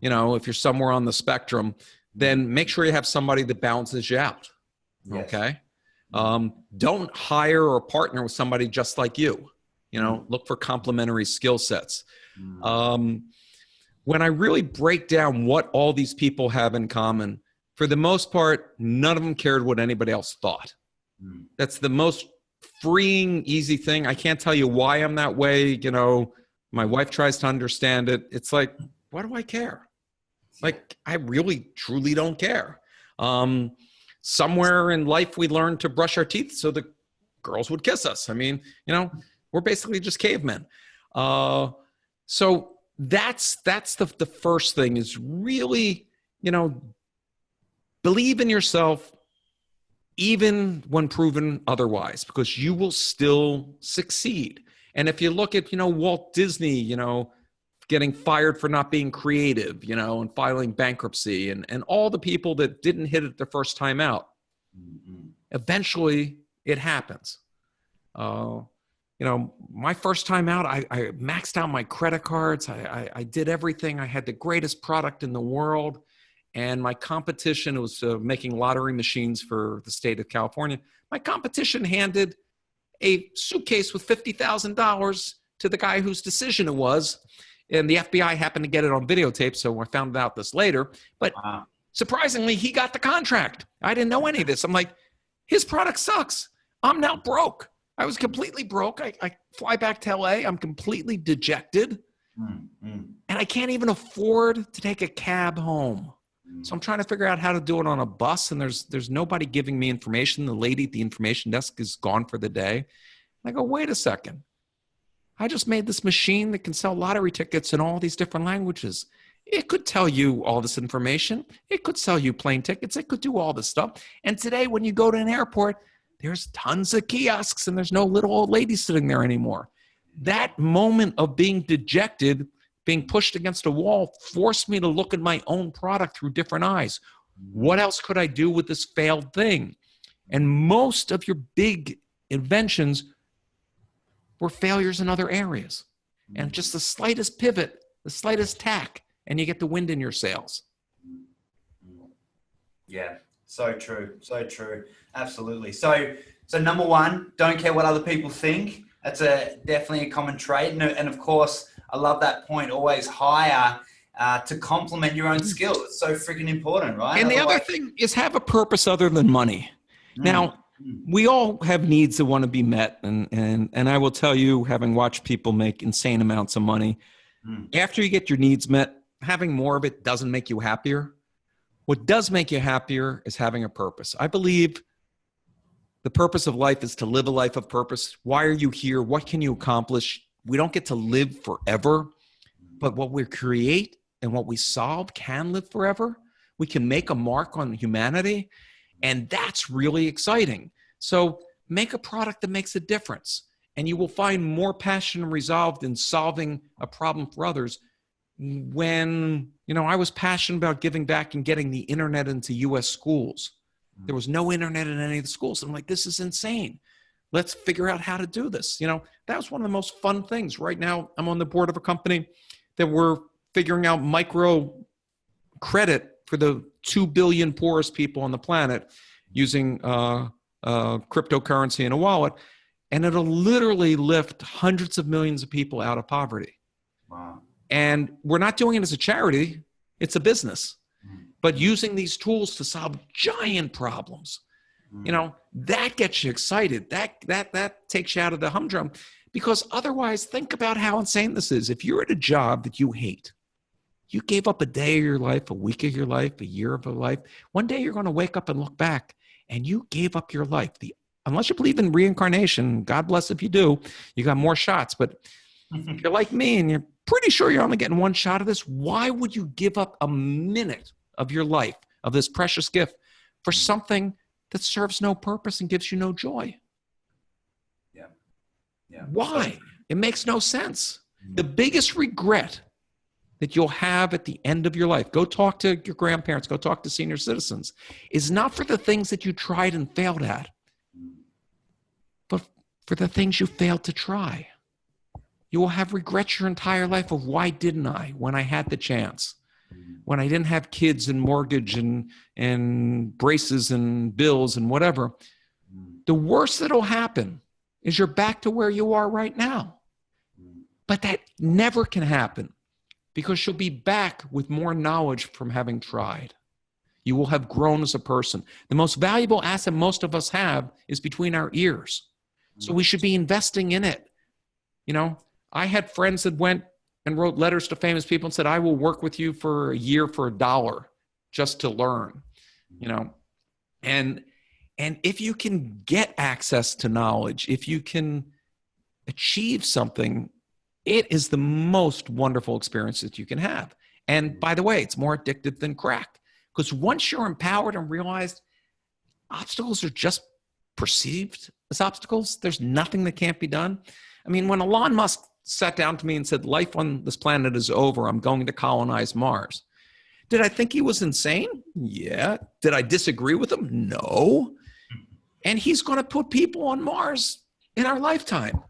if you're somewhere on the spectrum, then make sure you have somebody that balances you out. Yes. Okay. Don't hire or partner with somebody just like you. Look for complementary skill sets. When I really break down what all these people have in common, for the most part, none of them cared what anybody else thought. That's the most freeing, easy thing. I can't tell you why I'm that way. My wife tries to understand it. It's like, why do I care? Like, I really, truly don't care. Somewhere in life, we learned to brush our teeth so the girls would kiss us. I mean, we're basically just cavemen. So that's the first thing is really, believe in yourself, even when proven otherwise, because you will still succeed. And if you look at, Walt Disney, getting fired for not being creative, and filing bankruptcy and all the people that didn't hit it the first time out, eventually it happens. My first time out, I maxed out my credit cards. I did everything. I had the greatest product in the world. And my competition was making lottery machines for the state of California. My competition handed a suitcase with $50,000 to the guy whose decision it was. And the FBI happened to get it on videotape, so I found out this later. But surprisingly, he got the contract. I didn't know any of this. I'm like, his product sucks. I'm now broke. I was completely broke. I fly back to LA. I'm completely dejected. And I can't even afford to take a cab home. So I'm trying to figure out how to do it on a bus, and there's nobody giving me information. The lady at the information desk is gone for the day. And I go, wait a second. I just made this machine that can sell lottery tickets in all these different languages. It could tell you all this information. It could sell you plane tickets. It could do all this stuff. And today, when you go to an airport, there's tons of kiosks, and there's no little old lady sitting there anymore. That moment of being dejected, being pushed against a wall, forced me to look at my own product through different eyes. What else could I do with this failed thing? And most of your big inventions were failures in other areas. And just the slightest pivot, the slightest tack, and you get the wind in your sails. Yeah, so true. So true. Absolutely. So number one, don't care what other people think. That's definitely a common trait. And of course, I love that point. Always hire to complement your own skills. It's so freaking important, right? And the other thing is have a purpose other than money. Now, we all have needs that want to be met. And I will tell you, having watched people make insane amounts of money, after you get your needs met, having more of it doesn't make you happier. What does make you happier is having a purpose. I believe the purpose of life is to live a life of purpose. Why are you here? What can you accomplish? We don't get to live forever, but what we create and what we solve can live forever. We can make a mark on humanity, and that's really exciting. So make a product that makes a difference, and you will find more passion and resolve in solving a problem for others. When, I was passionate about giving back and getting the internet into U.S. schools. There was no internet in any of the schools. I'm like, this is insane. Let's figure out how to do this. That was one of the most fun things. Right now, I'm on the board of a company that we're figuring out micro credit for the 2 billion poorest people on the planet using cryptocurrency in a wallet. And it'll literally lift hundreds of millions of people out of poverty. Wow. And we're not doing it as a charity. It's a business. But using these tools to solve giant problems, that gets you excited. That takes you out of the humdrum, Because otherwise, think about how insane this is. If you're at a job that you hate, you gave up a day of your life, a week of your life, a year of your life. One day you're going to wake up and look back and you gave up your life. Unless you believe in reincarnation, God bless if you do, you got more shots. But if you're like me and you're pretty sure you're only getting one shot of this, why would you give up a minute of your life, of this precious gift, for something that serves no purpose and gives you no joy? Yeah. Why? It makes no sense. The biggest regret that you'll have at the end of your life, go talk to your grandparents, go talk to senior citizens, is not for the things that you tried and failed at, but for the things you failed to try. You will have regrets your entire life of why didn't I when I had the chance, when I didn't have kids and mortgage and braces and bills and whatever. The worst that'll happen is you're back to where you are right now. But that never can happen because you'll be back with more knowledge from having tried. You will have grown as a person. The most valuable asset most of us have is between our ears. So we should be investing in it. You know, I had friends that went and wrote letters to famous people and said, I will work with you for a year for $1 just to learn, you know. And if you can get access to knowledge, if you can achieve something, it is the most wonderful experience that you can have. And by the way, it's more addictive than crack. Because once you're empowered and realized obstacles are just perceived as obstacles, there's nothing that can't be done. I mean, when Elon Musk sat down to me and said, life on this planet is over, I'm going to colonize Mars. Did I think he was insane? Yeah. Did I disagree with him? No. And he's going to put people on Mars in our lifetime.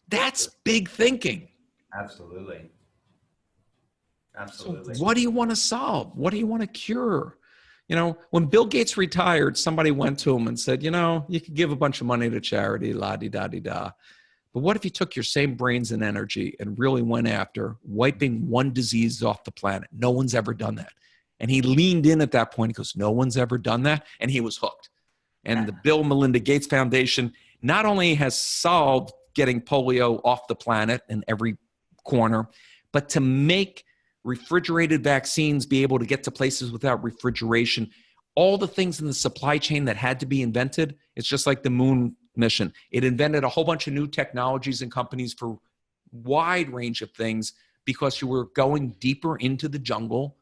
That's big thinking. Absolutely. So what do you want to solve? What do you want to cure? You know, when Bill Gates retired, somebody went to him and said, you know, you could give a bunch of money to charity, la-di-da-di-da. But what if you took your same brains and energy and really went after wiping one disease off the planet? No one's ever done that. And he leaned in at that point. He goes, no one's ever done that. And he was hooked. And the Bill and Melinda Gates Foundation not only has solved getting polio off the planet in every corner, but to make refrigerated vaccines be able to get to places without refrigeration, all the things in the supply chain that had to be invented. It's just like the moon mission. It invented a whole bunch of new technologies and companies for wide range of things because you were going deeper into the jungle,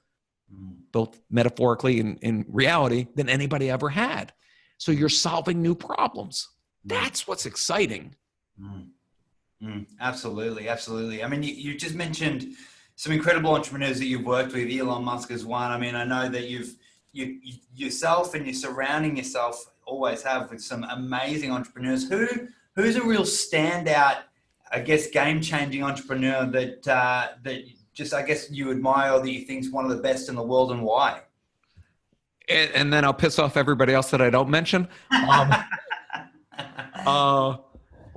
both metaphorically and in reality, than anybody ever had. So you're solving new problems. That's what's exciting. Absolutely, absolutely. I mean, you just mentioned some incredible entrepreneurs that you've worked with. Elon Musk is one. I mean, I know that you yourself and you're surrounding yourself always have with some amazing entrepreneurs. Who's a real standout, I guess, game-changing entrepreneur that just, I guess, you admire or that you think is one of the best in the world, and why? And then I'll piss off everybody else that I don't mention.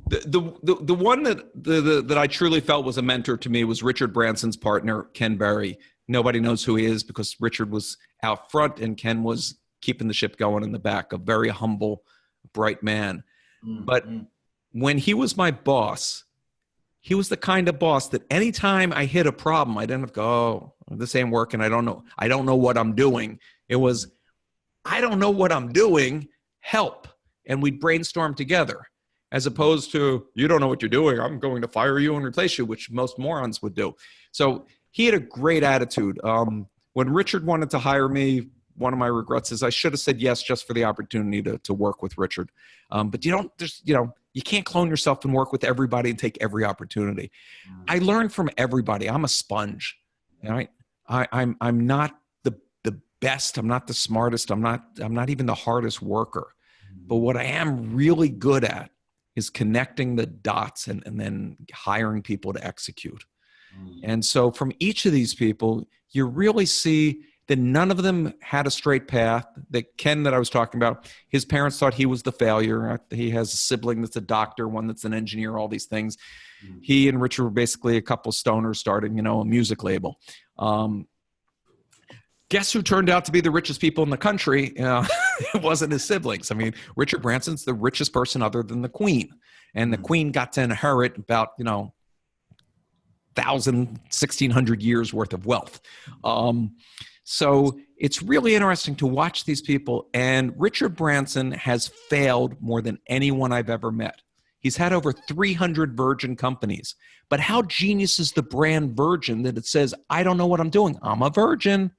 The one that I truly felt was a mentor to me was Richard Branson's partner, Ken Berry. Nobody knows who he is because Richard was out front and Ken was keeping the ship going in the back, a very humble, bright man. But when he was my boss, he was the kind of boss that anytime I hit a problem, I didn't have to go, oh, this ain't working. I don't know what I'm doing. It was, I don't know what I'm doing, help. And we'd brainstorm together. As opposed to, you don't know what you're doing, I'm going to fire you and replace you, which most morons would do. So he had a great attitude. When Richard wanted to hire me, one of my regrets is I should have said yes just for the opportunity to work with Richard. But you can't clone yourself and work with everybody and take every opportunity. I learned from everybody. I'm a sponge. Right? I'm not the best. I'm not the smartest. I'm not even the hardest worker. But what I am really good at is connecting the dots and then hiring people to execute. And so from each of these people, you really see that none of them had a straight path. That Ken that I was talking about, his parents thought he was the failure. He has a sibling that's a doctor, one that's an engineer, all these things. He and Richard were basically a couple stoners starting, a music label. Guess who turned out to be the richest people in the country? It wasn't his siblings. I mean, Richard Branson's the richest person other than the Queen. and the queen got to inherit about, 1,600 years worth of wealth. So it's really interesting to watch these people. And Richard Branson has failed more than anyone I've ever met. He's had over 300 Virgin companies. But how genius is the brand Virgin that it says, I don't know what I'm doing. I'm a virgin.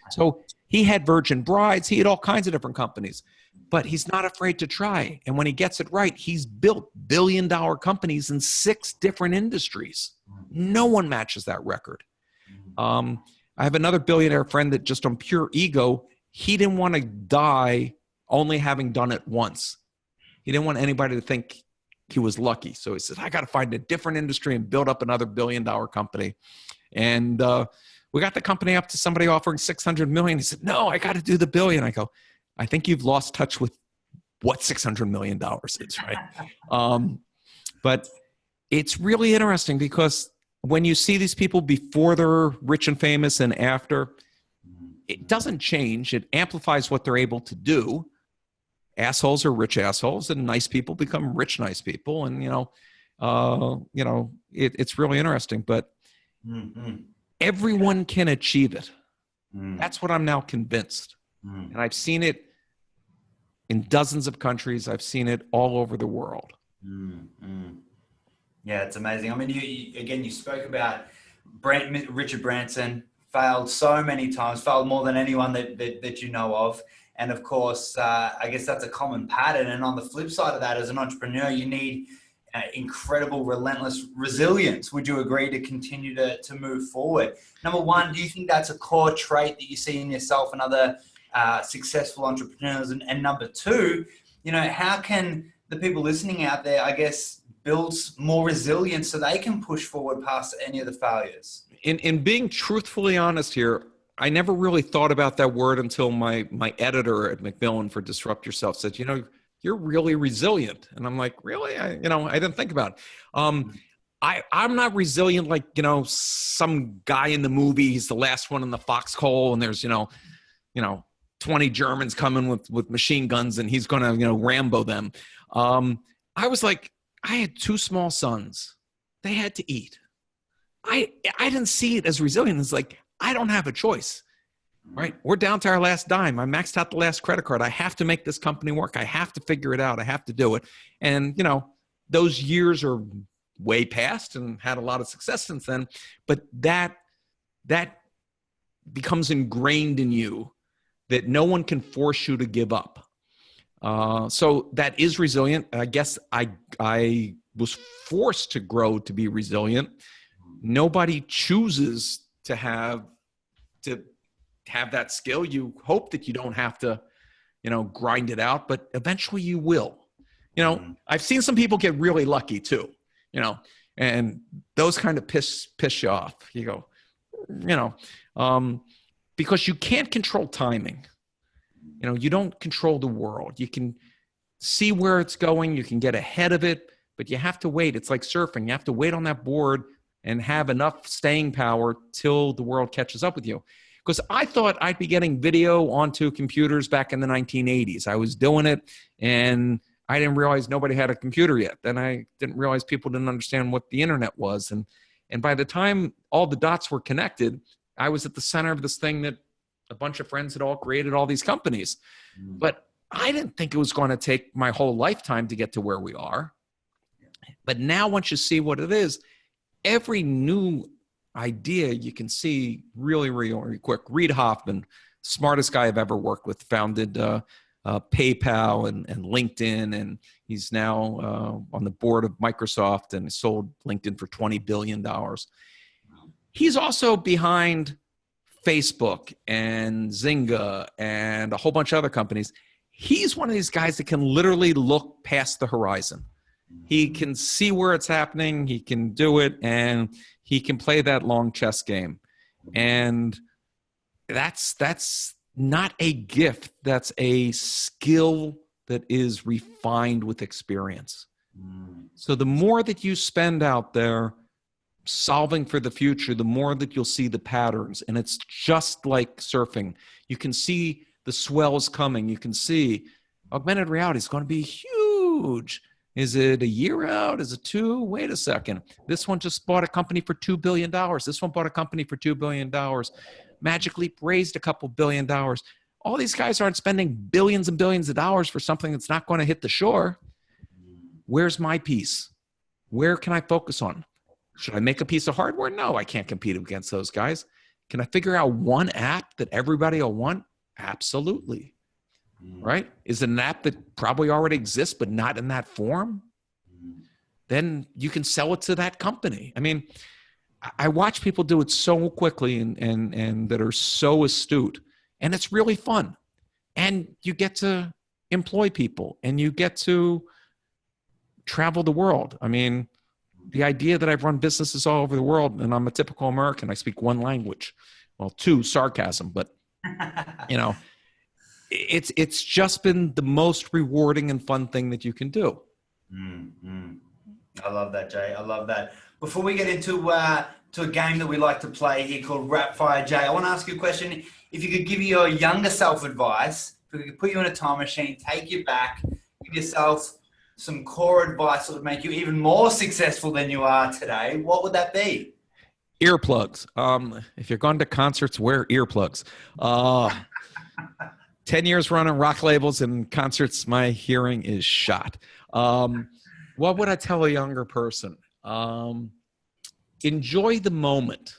So he had Virgin Brides. He had all kinds of different companies. But he's not afraid to try. And when he gets it right, he's built billion-dollar companies in 6 different industries. No one matches that record. I have another billionaire friend that just on pure ego, he didn't want to die only having done it once. He didn't want anybody to think he was lucky. So he said, I got to find a different industry and build up another billion-dollar company. And we got the company up to somebody offering 600 million. He said, no, I got to do the billion. I go, I think you've lost touch with what $600 million is, right? But it's really interesting because when you see these people before they're rich and famous and after, it doesn't change. It amplifies what they're able to do. Assholes are rich assholes, and nice people become rich, nice people. And, it's really interesting. But everyone can achieve it. That's what I'm now convinced. And I've seen it in dozens of countries. I've seen it all over the world. Yeah, it's amazing. I mean, you spoke about Richard Branson, failed so many times, failed more than anyone that you know of. And of course, I guess that's a common pattern. And on the flip side of that, as an entrepreneur, you need incredible, relentless resilience. Would you agree to continue to move forward? Number one, do you think that's a core trait that you see in yourself and other successful entrepreneurs? And number two, how can the people listening out there, I guess, build more resilience so they can push forward past any of the failures? In being truthfully honest here, I never really thought about that word until my editor at Macmillan for Disrupt Yourself said, you're really resilient. And I'm like, really? I didn't think about it. I'm not resilient like, some guy in the movie, he's the last one in the foxhole and there's, 20 Germans coming with machine guns and he's going to, Rambo them. I was like, I had 2 small sons. They had to eat. I didn't see it as resilient. It's like, I don't have a choice, right? We're down to our last dime. I maxed out the last credit card. I have to make this company work. I have to figure it out. I have to do it. And, those years are way past and had a lot of success since then. But that becomes ingrained in you that no one can force you to give up. So that is resilient. I guess I was forced to grow to be resilient. Nobody chooses to have that skill. You hope that you don't have to, grind it out, but eventually you will. I've seen some people get really lucky too, and those kind of piss you off. You go, because you can't control timing. You don't control the world. You can see where it's going. You can get ahead of it, but you have to wait. It's like surfing. You have to wait on that board and have enough staying power till the world catches up with you. Because I thought I'd be getting video onto computers back in the 1980s. I was doing it, and I didn't realize nobody had a computer yet. Then I didn't realize people didn't understand what the internet was. And by the time all the dots were connected, I was at the center of this thing that a bunch of friends had all created all these companies. But I didn't think it was going to take my whole lifetime to get to where we are. But now once you see what it is, every new idea you can see really, really, really quick. Reid Hoffman, smartest guy I've ever worked with, founded PayPal and LinkedIn, and he's now on the board of Microsoft and sold LinkedIn for $20 billion. He's also behind Facebook and Zynga and a whole bunch of other companies. He's one of these guys that can literally look past the horizon. He can see where it's happening. He can do it, and he can play that long chess game. And that's not a gift. That's a skill that is refined with experience. So the more that you spend out there solving for the future, the more that you'll see the patterns. And it's just like surfing. You can see the swells coming. You can see augmented reality is going to be huge. Is it a year out? Is it two? Wait a second. This one just bought a company for $2 billion. This one bought a company for $2 billion. Magic Leap raised a couple $1 billion. All these guys aren't spending billions and billions of dollars for something that's not going to hit the shore. Where's my piece? Where can I focus on? Should I make a piece of hardware? No, I can't compete against those guys. Can I figure out one app that everybody will want? Absolutely. Right? Is it an app that probably already exists, but not in that form? Then you can sell it to that company. I mean, I watch people do it so quickly and that are so astute, and it's really fun. And you get to employ people and you get to travel the world. I mean, the idea that I've run businesses all over the world and I'm a typical American, I speak one language, well, two, sarcasm, but you know, it's just been the most rewarding and fun thing that you can do. I love that, Jay. I love that. Before we get into to a game that we like to play here called Rap Fire, Jay, I want to ask you a question. If you could give your younger self advice, if we could put you in a time machine, take you back, give yourself some core advice that would make you even more successful than you are today, what would that be? Earplugs. If you're going to concerts, wear earplugs. 10 years running rock labels and concerts, my hearing is shot. What would I tell a younger person? Enjoy the moment.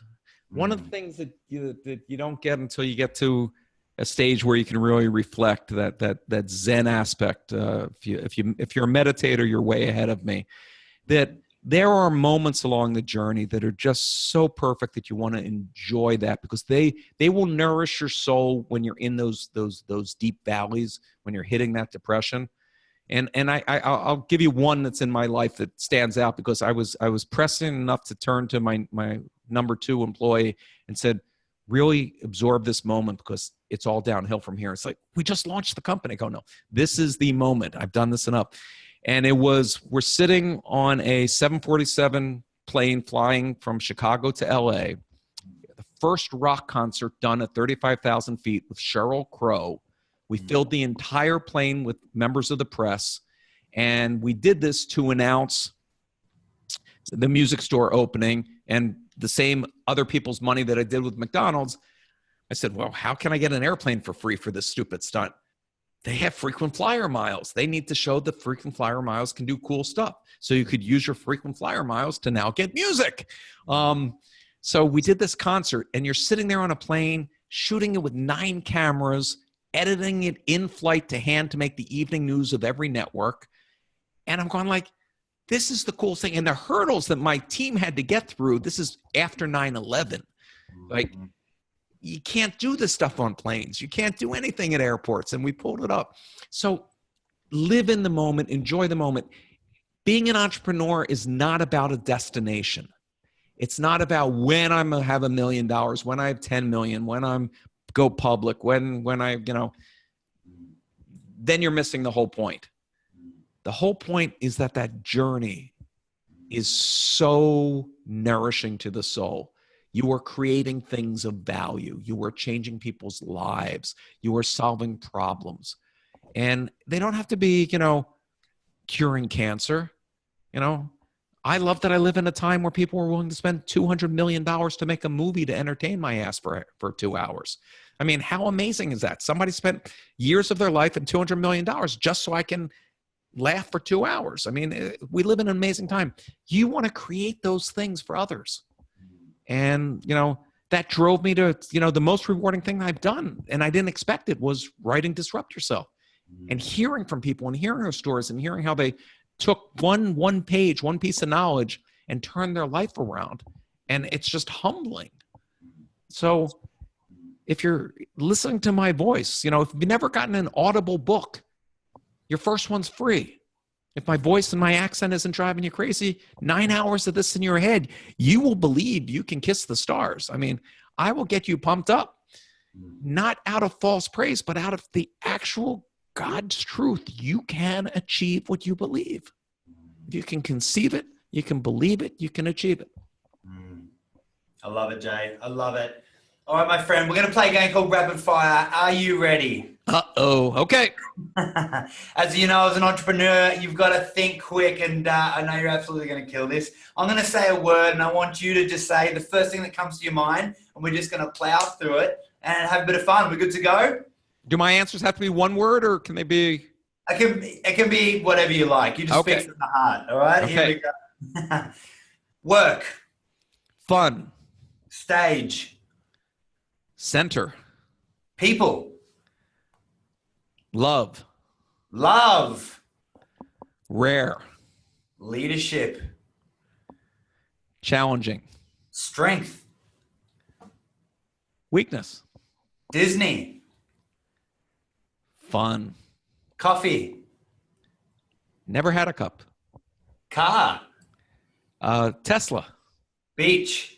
One of the things that you don't get until you get to a stage where you can really reflect that Zen aspect. If you're a meditator, you're way ahead of me. That there are moments along the journey that are just so perfect that you want to enjoy that, because they will nourish your soul when you're in those deep valleys, when you're hitting that depression. And I'll give you one that's in my life that stands out, because I was pressing enough to turn to my number 2 employee and said, really absorb this moment, because it's all downhill from here. It's like, we just launched the company. I go, no, this is the moment. I've done this enough. And we're sitting on a 747 plane flying from Chicago to LA, the first rock concert done at 35,000 feet with Sheryl Crow. We filled the entire plane with members of the press, and we did this to announce the music store opening, and the same other people's money that I did with McDonald's. I said, well, how can I get an airplane for free for this stupid stunt? They have frequent flyer miles. They need to show that frequent flyer miles can do cool stuff. So you could use your frequent flyer miles to now get music. So we did this concert, and you're sitting there on a plane, shooting it with 9 cameras, editing it in flight to hand to make the evening news of every network. And I'm going like, this is the coolest thing. And the hurdles that my team had to get through, this is after 9/11. Like, you can't do this stuff on planes. You can't do anything at airports. And we pulled it up. So live in the moment, enjoy the moment. Being an entrepreneur is not about a destination. It's not about when I'm going to have $1 million, when I have 10 million, when I'm go public, when I, then you're missing the whole point. The whole point is that journey is so nourishing to the soul. You are creating things of value. You are changing people's lives. You are solving problems. And they don't have to be, curing cancer. I love that I live in a time where people are willing to spend $200 million to make a movie to entertain my ass for 2 hours. I mean, how amazing is that? Somebody spent years of their life and $200 million just so I can laugh for 2 hours. I mean, we live in an amazing time. You want to create those things for others. And, that drove me to, the most rewarding thing I've done, and I didn't expect it, was writing Disrupt Yourself and hearing from people and hearing their stories and hearing how they took one page, one piece of knowledge and turned their life around. And it's just humbling. So if you're listening to my voice, if you've never gotten an Audible book, your first one's free. If my voice and my accent isn't driving you crazy, 9 hours of this in your head, you will believe you can kiss the stars. I mean, I will get you pumped up, not out of false praise, but out of the actual God's truth. You can achieve what you believe. If you can conceive it, you can believe it, you can achieve it. I love it, Jay. I love it. All right, my friend, we're going to play a game called Rapid Fire. Are you ready? Uh-oh. Okay. As you know, as an entrepreneur, you've got to think quick, and I know you're absolutely going to kill this. I'm going to say a word, and I want you to just say the first thing that comes to your mind, and we're just going to plow through it and have a bit of fun. We're good to go? Do my answers have to be one word, or can they be? It can be whatever you like. You just fix it in the heart, all right? Okay. Here we go. Work. Fun. Stage. Center. People. Love. Love. Rare. Leadership. Challenging. Strength. Weakness. Disney. Fun. Coffee. Never had a cup. Car. Tesla. Beach.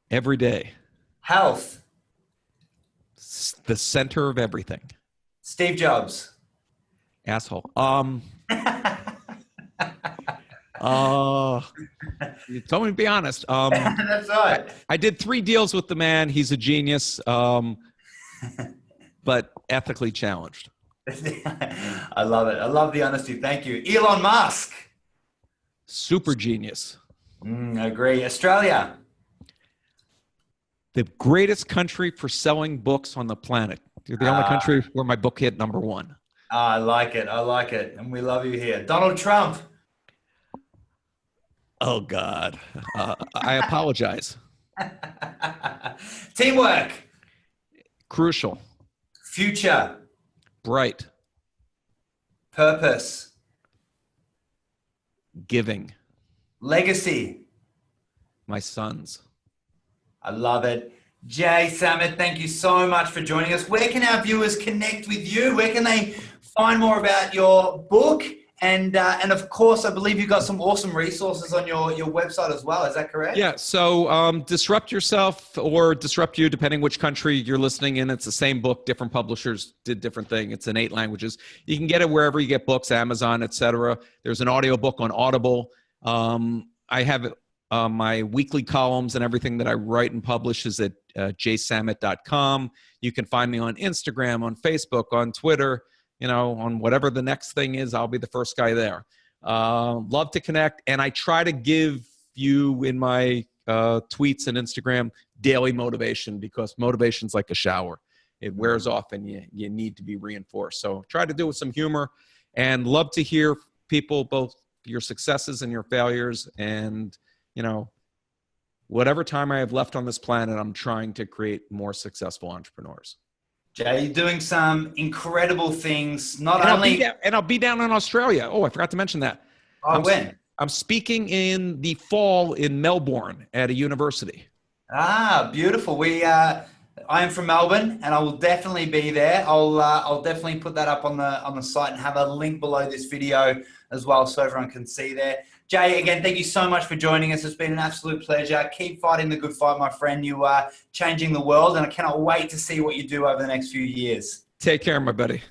Every day. Health. The center of everything. Steve Jobs. Asshole. You told me to be honest. That's right. I did 3 deals with the man. He's a genius, but ethically challenged. I love it. I love the honesty. Thank you. Elon Musk. Super genius. I agree. Australia. The greatest country for selling books on the planet. You're the only country where my book hit #1. I like it. I like it. And we love you here. Donald Trump. Oh, God. I apologize. Teamwork. Crucial. Future. Bright. Purpose. Giving. Legacy. My sons. I love it. Jay Samit, thank you so much for joining us. Where can our viewers connect with you? Where can they find more about your book? And of course, I believe you've got some awesome resources on your website as well. Is that correct? Yeah. So Disrupt Yourself or Disrupt You, depending which country you're listening in. It's the same book. Different publishers did different thing. It's in 8 languages. You can get it wherever you get books, Amazon, etc. There's an audiobook on Audible. I have my weekly columns and everything that I write and publish is at jaysamit.com. You can find me on Instagram, on Facebook, on Twitter, on whatever the next thing is. I'll be the first guy there. Love to connect. And I try to give you in my tweets and Instagram daily motivation, because motivation's like a shower. It wears off and you need to be reinforced. So try to do it with some humor, and love to hear people, both your successes and your failures. And whatever time I have left on this planet, I'm trying to create more successful entrepreneurs. Jay, you're doing some incredible things. I'll be down in Australia. Oh, I forgot to mention that. Oh, when? I'm speaking in the fall in Melbourne at a university. Beautiful. I am from Melbourne, and I will definitely be there. I'll definitely put that up on the site and have a link below this video as well, so everyone can see there. Jay, again, thank you so much for joining us. It's been an absolute pleasure. Keep fighting the good fight, my friend. You are changing the world, and I cannot wait to see what you do over the next few years. Take care, my buddy.